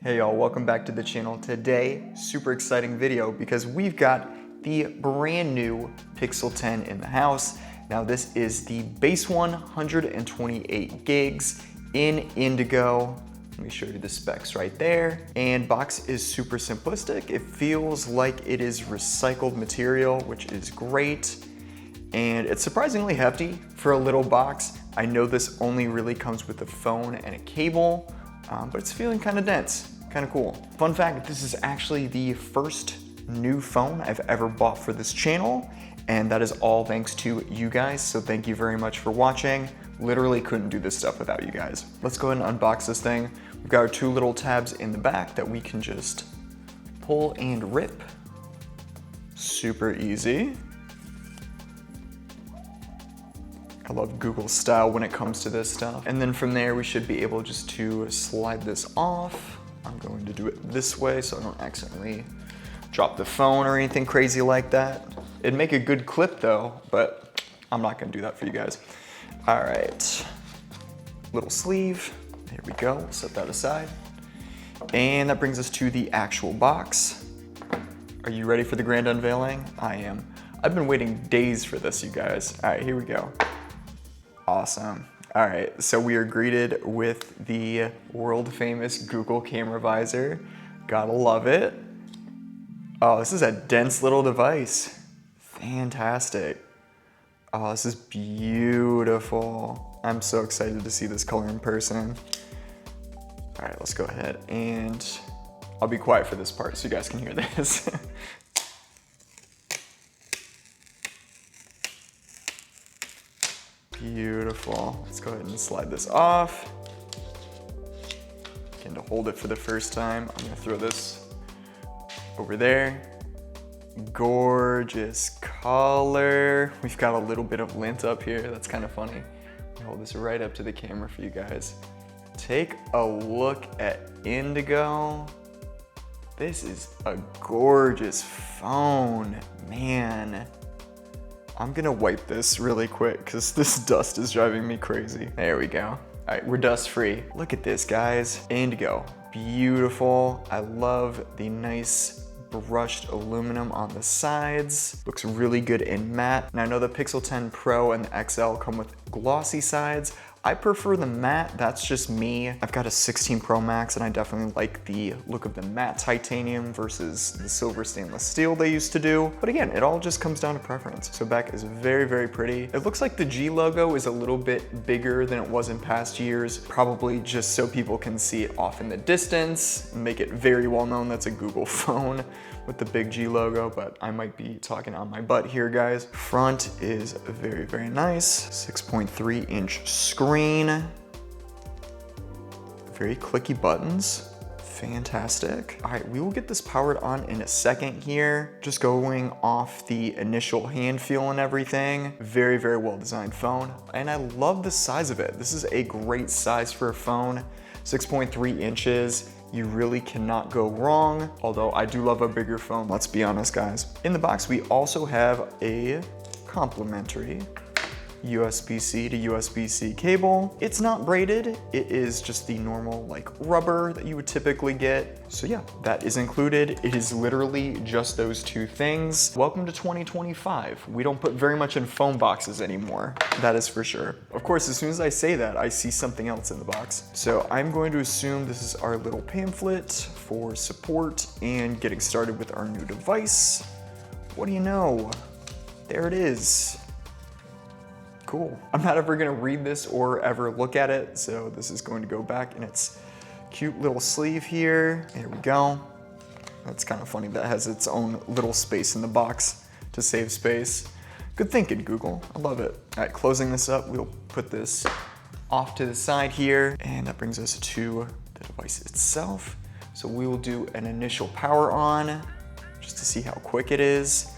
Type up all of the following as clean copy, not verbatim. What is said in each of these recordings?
Hey y'all, welcome back to the channel. Today, super exciting video because we've got the brand new Pixel 10 in the house. Now this is the base one, 128 gigs in Indigo. Let me show you the specs right there. And box is super simplistic. It feels like it is recycled material, which is great. And it's surprisingly hefty for a little box. I know this only really comes with a phone and a cable, but it's feeling kind of dense, kind of cool. Fun fact, this is actually the first new phone I've ever bought for this channel, and that is all thanks to you guys, so thank you very much for watching. Literally couldn't do this stuff without you guys. Let's go ahead and unbox this thing. We've got our two little tabs in the back that we can just pull and rip. Super easy. I love Google style when it comes to this stuff. And then from there, we should be able just to slide this off. I'm going to do it this way so I don't accidentally drop the phone or anything crazy like that. It'd make a good clip though, but I'm not gonna do that for you guys. All right, little sleeve, there we go, we'll set that aside. And that brings us to the actual box. Are you ready for the grand unveiling? I am. I've been waiting days for this, you guys. All right, here we go. Awesome. All right, so we are greeted with the world famous Google camera visor. Gotta love it. Oh, this is a dense little device. Fantastic. Oh, this is beautiful. I'm so excited to see this color in person. All right, let's go ahead and I'll be quiet for this part so you guys can hear this. Beautiful. Let's go ahead and slide this off. Again, to hold it for the first time, I'm gonna throw this over there. Gorgeous color. We've got a little bit of lint up here. That's kind of funny. I'll hold this right up to the camera for you guys. Take a look at Indigo. This is a gorgeous phone, man. I'm gonna wipe this really quick because this dust is driving me crazy. There we go. All right, we're dust free. Look at this, guys. Indigo, beautiful. I love the nice brushed aluminum on the sides. Looks really good in matte. And I know the Pixel 10 Pro and the XL come with glossy sides. I prefer the matte, that's just me. I've got a 16 Pro Max and I definitely like the look of the matte titanium versus the silver stainless steel they used to do. But again, it all just comes down to preference. So back is very, very pretty. It looks like the G logo is a little bit bigger than it was in past years, probably just so people can see it off in the distance, make it very well known that's a Google phone with the big G logo, but I might be talking on my butt here, guys. Front is very, very nice. 6.3 inch screen. Very clicky buttons. Fantastic. All right, we will get this powered on in a second here. Just going off the initial hand feel and everything. Very, very well designed phone. And I love the size of it. This is a great size for a phone. 6.3 inches. You really cannot go wrong, although I do love a bigger phone, let's be honest, guys. In the box, we also have a complimentary USB-C to USB-C cable. It's not braided, it is just the normal like rubber that you would typically get. So yeah, that is included. It is literally just those two things. Welcome to 2025. We don't put very much in phone boxes anymore, that is for sure. Of course, as soon as I say that, I see something else in the box. So I'm going to assume this is our little pamphlet for support and getting started with our new device. What do you know? There it is. Cool. I'm not ever gonna read this or ever look at it, so this is going to go back in its cute little sleeve here. There we go. That's kind of funny. That has its own little space in the box to save space. Good thinking, Google. I love it. All right, closing this up, we'll put this off to the side here, and that brings us to the device itself. So we will do an initial power on just to see how quick it is.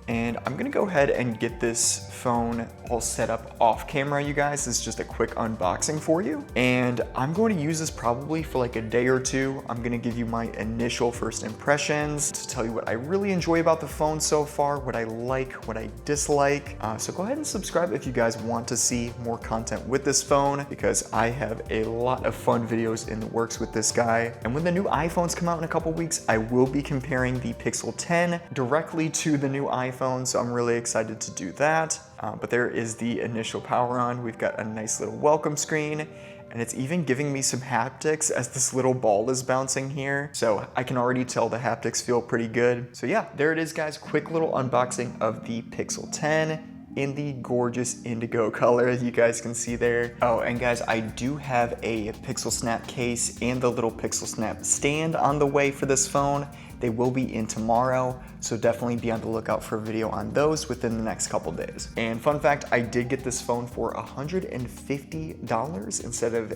And I'm gonna go ahead and get this phone all set up off camera, you guys. This is just a quick unboxing for you. And I'm going to use this probably for like a day or two. I'm gonna give you my initial first impressions to tell you what I really enjoy about the phone so far, what I like, what I dislike. So go ahead and subscribe if you guys want to see more content with this phone, because I have a lot of fun videos in the works with this guy. And when the new iPhones come out in a couple weeks, I will be comparing the Pixel 10 directly to the new iPhone, so I'm really excited to do that. But there is the initial power on. We've got a nice little welcome screen, and it's even giving me some haptics as this little ball is bouncing here. So I can already tell the haptics feel pretty good. So yeah, there it is, guys. Quick little unboxing of the Pixel 10 in the gorgeous indigo color, as you guys can see there. Oh, and guys, I do have a Pixel Snap case and the little Pixel Snap stand on the way for this phone. They will be in tomorrow, so definitely be on the lookout for a video on those within the next couple days. And fun fact, I did get this phone for $150 instead of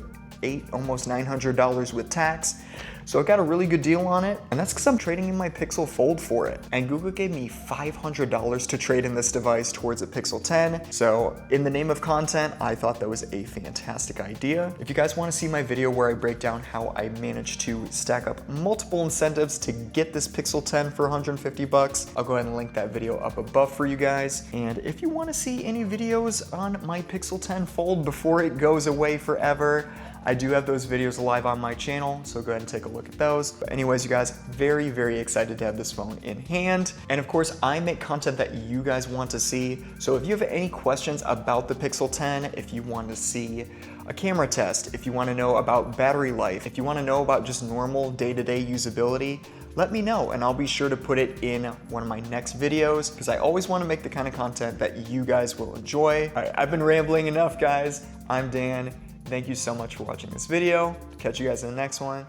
almost $900 with tax. So I got a really good deal on it, and that's because I'm trading in my Pixel Fold for it. And Google gave me $500 to trade in this device towards a Pixel 10. So in the name of content, I thought that was a fantastic idea. If you guys want to see my video where I break down how I managed to stack up multiple incentives to get this Pixel 10 for 150 bucks, I'll go ahead and link that video up above for you guys. And if you want to see any videos on my Pixel 10 Fold before it goes away forever, I do have those videos live on my channel, so go ahead and take a look at those. But anyways, you guys, very, very excited to have this phone in hand. And of course, I make content that you guys want to see. So if you have any questions about the Pixel 10, if you want to see a camera test, if you want to know about battery life, if you want to know about just normal day-to-day usability, let me know and I'll be sure to put it in one of my next videos, because I always want to make the kind of content that you guys will enjoy. All right, I've been rambling enough, guys. I'm Dan. Thank you so much for watching this video. Catch you guys in the next one.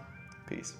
Peace.